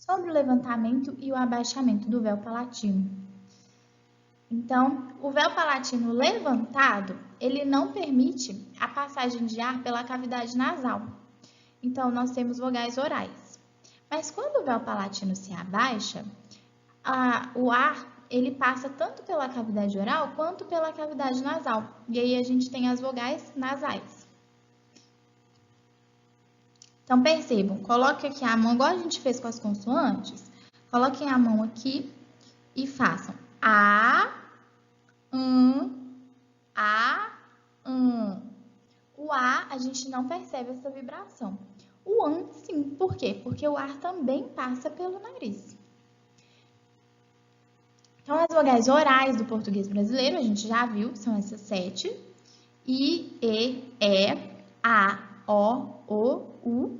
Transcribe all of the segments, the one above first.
sobre o levantamento e o abaixamento do véu palatino. Então, o véu palatino levantado, ele não permite a passagem de ar pela cavidade nasal. Então, nós temos vogais orais. Mas quando o véu palatino se abaixa, o ar ele passa tanto pela cavidade oral quanto pela cavidade nasal. E aí a gente tem as vogais nasais. Então, percebam, coloque aqui a mão, igual a gente fez com as consoantes, coloquem a mão aqui e façam A, A, O A gente não percebe essa vibração. O AN, sim. Por quê? Porque o ar também passa pelo nariz. Então, as vogais orais do português brasileiro, a gente já viu, são essas 7. I, E, A, O, U.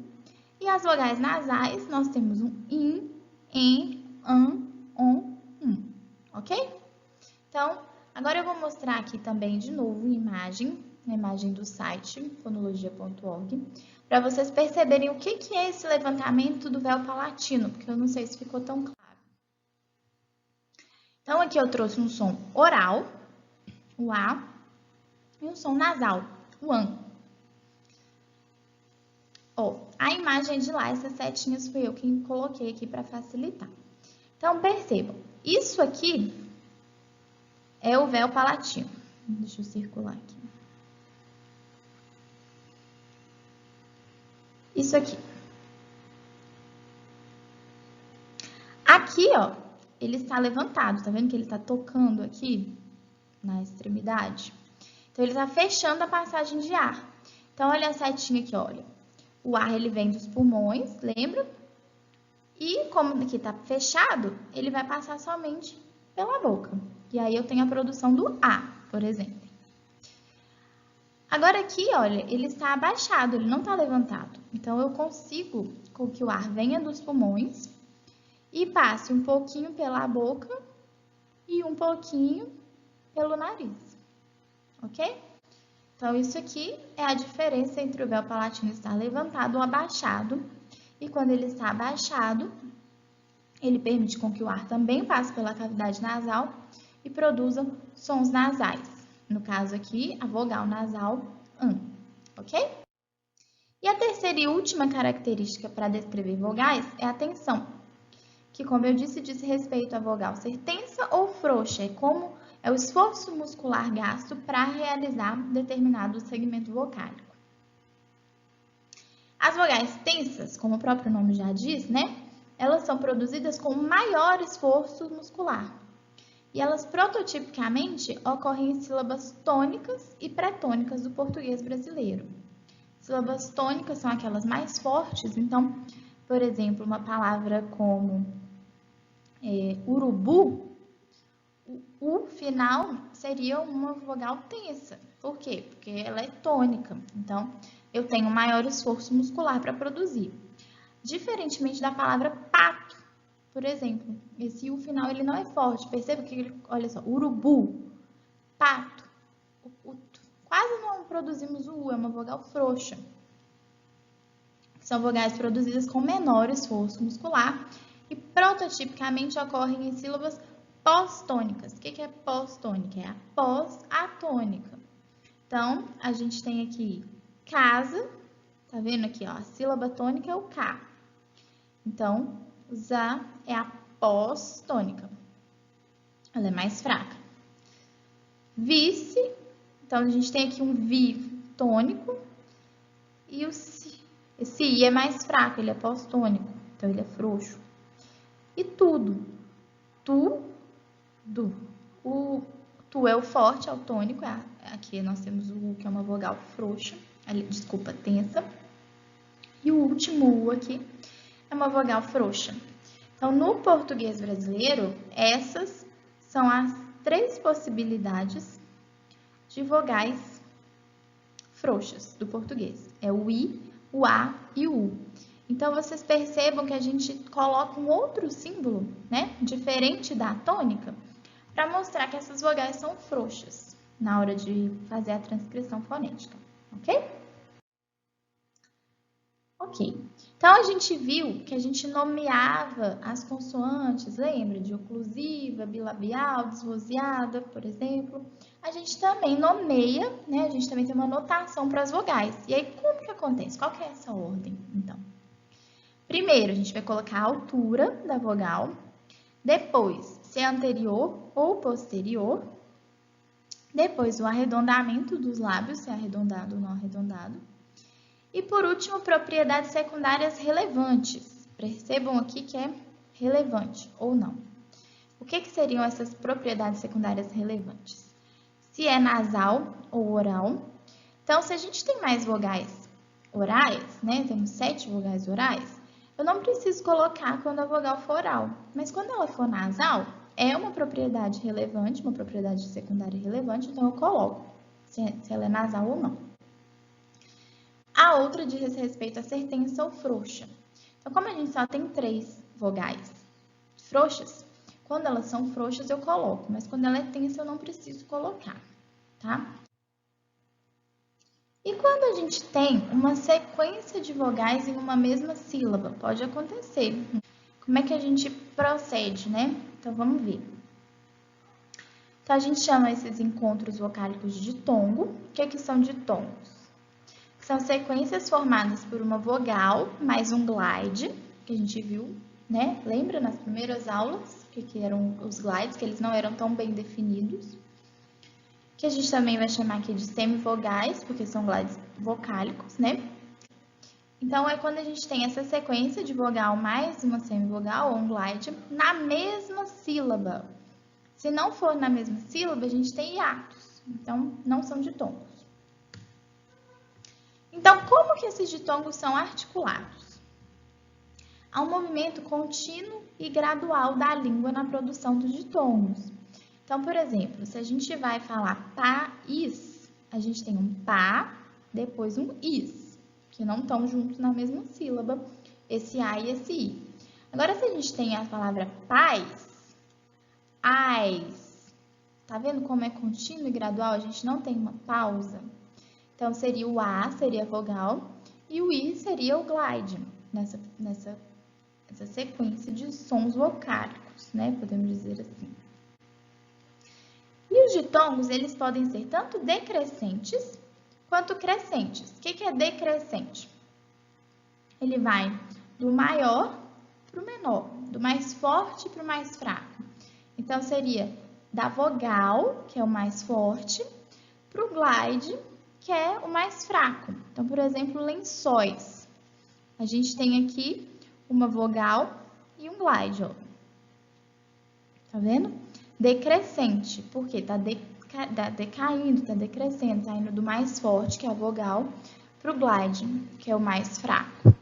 E as vogais nasais, nós temos um IN, EN, AN, ON, ok? Então, agora eu vou mostrar aqui também de novo uma imagem do site fonologia.org, para vocês perceberem o que é esse levantamento do véu palatino, porque eu não sei se ficou tão claro. Então, aqui eu trouxe um som oral, o A, e um som nasal, o AN. A imagem de lá, essas setinhas, fui eu quem coloquei aqui para facilitar. Então, percebam, isso aqui é o véu palatino. Deixa eu circular aqui. Isso aqui. Aqui, ó, ele está levantado, tá vendo que ele está tocando aqui na extremidade? Então, ele está fechando a passagem de ar. Então, olha a setinha aqui, olha. O ar, ele vem dos pulmões, lembra? E como aqui está fechado, ele vai passar somente pela boca. E aí eu tenho a produção do A, por exemplo. Agora aqui, olha, ele está abaixado, ele não está levantado. Então, eu consigo com que o ar venha dos pulmões e passe um pouquinho pela boca e um pouquinho pelo nariz, ok? Então, isso aqui é a diferença entre o véu palatino estar levantado ou abaixado. E quando ele está abaixado, ele permite com que o ar também passe pela cavidade nasal e produza sons nasais. No caso aqui, a vogal nasal AN, ok? E a terceira e última característica para descrever vogais é a tensão, que, como eu disse, diz respeito à vogal ser tensa ou frouxa, é o esforço muscular gasto para realizar determinado segmento vocálico. As vogais tensas, como o próprio nome já diz, né? Elas são produzidas com maior esforço muscular. E elas prototipicamente ocorrem em sílabas tônicas e pré-tônicas do português brasileiro. Sílabas tônicas são aquelas mais fortes, então, por exemplo, uma palavra como urubu, o final seria uma vogal tensa. Por quê? Porque ela é tônica. Então, eu tenho maior esforço muscular para produzir. Diferentemente da palavra pato, por exemplo. Esse U final ele não é forte. Perceba que, olha só, urubu, pato, quase não produzimos o U, é uma vogal frouxa. São vogais produzidas com menor esforço muscular e prototipicamente ocorrem em sílabas pós-tônicas. O que é pós-tônica? É a pós-atônica. Então, a gente tem aqui casa, tá vendo aqui, ó, a sílaba tônica é o K. Então, o ZA é a pós-tônica. Ela é mais fraca. Vice, então a gente tem aqui um VI tônico e o si. Esse I é mais fraco, ele é pós-tônico, então ele é frouxo. E tudo. Tu. O tu é o forte, é o tônico. Aqui nós temos o U, que é uma vogal frouxa. Desculpa, tensa. E o último U aqui é uma vogal frouxa. Então, no português brasileiro, essas são as 3 possibilidades de vogais frouxas do português. É o I, o A e o U. Então, vocês percebam que a gente coloca um outro símbolo, né, diferente da tônica, para mostrar que essas vogais são frouxas na hora de fazer a transcrição fonética, ok? Ok. Então, a gente viu que a gente nomeava as consoantes, lembra? De oclusiva, bilabial, desvozeada, por exemplo. A gente também nomeia, né? A gente também tem uma notação para as vogais. E aí, como que acontece? Qual que é essa ordem, então? Primeiro, a gente vai colocar a altura da vogal. Depois, se é anterior ou posterior. Depois, o arredondamento dos lábios, se é arredondado ou não arredondado. E por último, propriedades secundárias relevantes. Percebam aqui que é relevante ou não. O que seriam essas propriedades secundárias relevantes? Se é nasal ou oral. Então, se a gente tem mais vogais orais, né? Temos 7 vogais orais, eu não preciso colocar quando a vogal for oral. Mas quando ela for nasal, é uma propriedade relevante, uma propriedade secundária relevante, então eu coloco se ela é nasal ou não. A outra diz respeito a ser tensa ou frouxa. Então, como a gente só tem 3 vogais frouxas, quando elas são frouxas eu coloco, mas quando ela é tensa eu não preciso colocar, tá? E quando a gente tem uma sequência de vogais em uma mesma sílaba, pode acontecer. Como é que a gente procede, né? Então, vamos ver. Então, a gente chama esses encontros vocálicos de ditongo. O que são ditongos? São sequências formadas por uma vogal mais um glide, que a gente viu, né? Lembra nas primeiras aulas que eram os glides, que eles não eram tão bem definidos. Que a gente também vai chamar aqui de semivogais, porque são glides vocálicos, né? Então, é quando a gente tem essa sequência de vogal mais uma semivogal ou um glide na mesma sílaba. Se não for na mesma sílaba, a gente tem hiatos. Então, não são ditongos. Então, como que esses ditongos são articulados? Há um movimento contínuo e gradual da língua na produção dos ditongos. Então, por exemplo, se a gente vai falar país, a gente tem um pá, depois um is, que não estão juntos na mesma sílaba, esse a e esse i. Agora, se a gente tem a palavra paz, ais, tá vendo como é contínuo e gradual? A gente não tem uma pausa. Então, seria o A, seria a vogal, e o I seria o glide, nessa sequência de sons vocálicos, né? Podemos dizer assim. E os ditongos, eles podem ser tanto decrescentes quanto crescentes. O que é decrescente? Ele vai do maior para o menor, do mais forte para o mais fraco. Então, seria da vogal, que é o mais forte, para o glide, que é o mais fraco. Então, por exemplo, lençóis. A gente tem aqui uma vogal e um glide, ó. Tá vendo? Decrescente, porque tá decaindo, tá decrescendo, tá indo do mais forte, que é a vogal, para o glide, que é o mais fraco.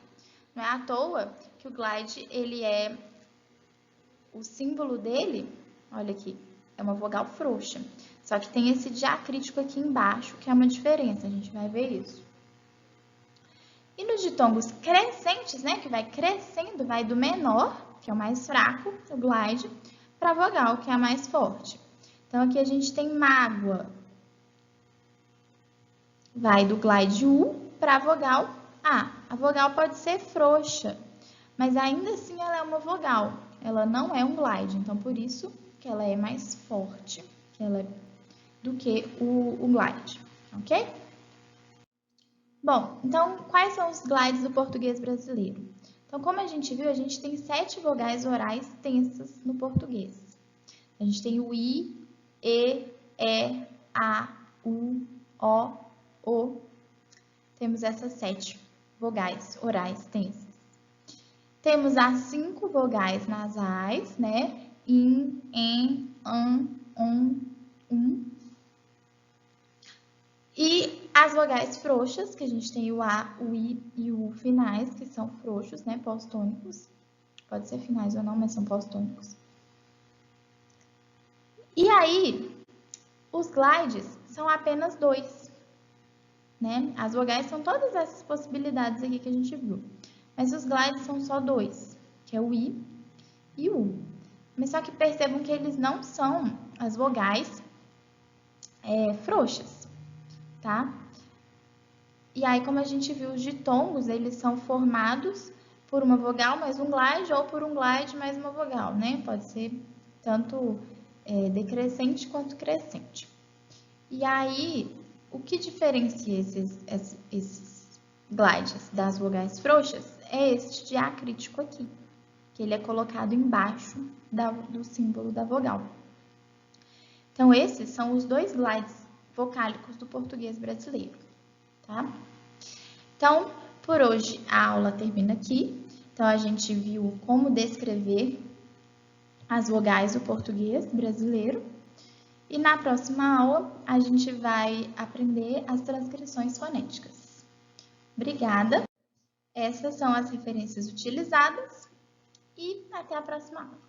Não é à toa que o glide, ele é, o símbolo dele, olha aqui, é uma vogal frouxa. Só que tem esse diacrítico aqui embaixo, que é uma diferença, a gente vai ver isso. E nos ditongos crescentes, né, que vai crescendo, vai do menor, que é o mais fraco, o glide, para a vogal, que é a mais forte. Então, aqui a gente tem mágoa. Vai do glide U para a vogal A. A vogal pode ser frouxa, mas ainda assim ela é uma vogal. Ela não é um glide, então por isso que ela é mais forte do que o glide, ok? Bom, então quais são os glides do português brasileiro? Então, como a gente viu, a gente tem 7 vogais orais tensas no português. A gente tem o I, E, A, U, O. Temos essas 7 vogais orais tensas. Temos as 5 vogais nasais, né? In, en, an, on, E as vogais frouxas, que a gente tem o A, o I e o U finais, que são frouxos, né? Pós-tônicos. Pode ser finais ou não, mas são pós-tônicos. E aí, os glides são apenas 2, né? As vogais são todas essas possibilidades aqui que a gente viu. Mas os glides são só 2, que é o I e o U. Mas só que percebam que eles não são as vogais frouxas, tá? E aí, como a gente viu, os ditongos, eles são formados por uma vogal mais um glide ou por um glide mais uma vogal, né? Pode ser tanto decrescente quanto crescente. E aí, o que diferencia esses glides das vogais frouxas é este diacrítico aqui, que ele é colocado embaixo do símbolo da vogal. Então, esses são os dois glides vocálicos do português brasileiro, tá? Então, por hoje a aula termina aqui. Então, a gente viu como descrever as vogais do português brasileiro. E na próxima aula, a gente vai aprender as transcrições fonéticas. Obrigada! Essas são as referências utilizadas e até a próxima aula.